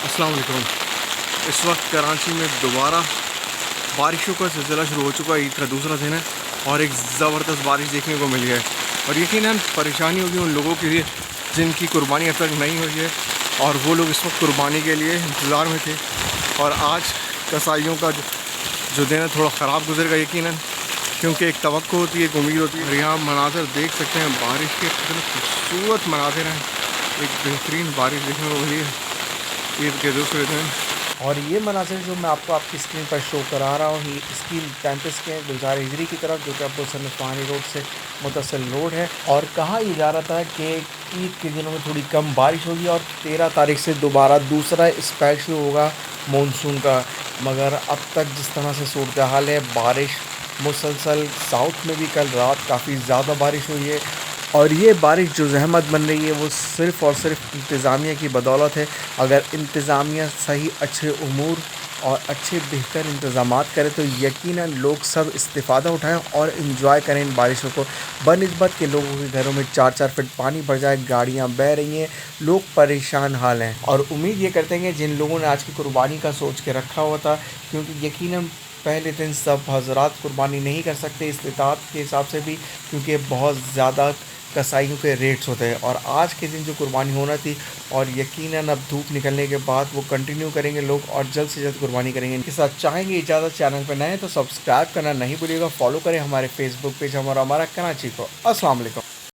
अस्सलाम वालेकुम। इस वक्त कराची में दोबारा बारिशों का सिलसिला शुरू हो चुका है। ईद का दूसरा दिन है और एक ज़बरदस्त बारिश देखने को मिली है और यकीनन परेशानी होगी उन लोगों के लिए जिनकी कुर्बानी अब तक नहीं हुई है और वो लोग इस वक्त कुर्बानी के लिए इंतज़ार में थे। और आज कसाईयों का जो दिन है थोड़ा ख़राब गुजरेगा यकीनन, क्योंकि एक तवक्को होती है, एक उम्मीद होती है। और यहाँ मनाज़र देख सकते हैं, बारिश के कितने खूबसूरत मनाज़र हैं। एक बेहतरीन बारिश देखने को मिली है ईद के दूसरे दिन। और ये मनाज़िर जो मैं आपको आपकी स्क्रीन पर शो करा रहा हूँ, ये स्कीम 35 के गुलजार हिजरी की तरफ, जो कि अब्दुल सन्नत फ़ानी रोड से मुतसिल रोड है। और कहा ये जा रहा था कि ईद के दिनों में थोड़ी कम बारिश होगी और 13 तारीख से दोबारा दूसरा स्पेल शुरू होगा मानसून का। मगर अब तक जिस तरह से सूरत हाल है, बारिश मुसलसल, साउथ में भी कल रात काफ़ी ज़्यादा बारिश हुई है। और ये बारिश जो ज़हमत बन रही है वो सिर्फ़ और सिर्फ इंतज़ामिया की बदौलत है। अगर इंतज़ामिया सही अच्छे उमूर और अच्छे बेहतर इंतज़ामात करे तो यकीनन लोग सब इस्तिफ़ादा उठाएं और इन्जॉय करें इन बारिशों को। बनिस्बत के लोगों के घरों में 4-4 फीट पानी भर जाए, गाड़ियाँ बह रही हैं, लोग परेशान हाल हैं। और उम्मीद ये करते हैं कि जिन लोगों ने आज की कुर्बानी का सोच के रखा हुआ था, क्योंकि यकीनन पहले दिन सब हज़रात कुर्बानी नहीं कर सकते इस्तिताअत के हिसाब से भी, क्योंकि बहुत ज़्यादा कसाईयों के रेट्स होते हैं। और आज के दिन जो कुर्बानी होना थी, और यकीनन अब धूप निकलने के बाद वो कंटिन्यू करेंगे लोग और जल्द से जल्द कुर्बानी करेंगे। इनके साथ चाहेंगे इजाज़त, चैनल पर नए हैं तो सब्सक्राइब करना नहीं भूलिएगा, फॉलो करें हमारे फेसबुक पेज हमारा कराची को। अस्सलाम वालेकुम।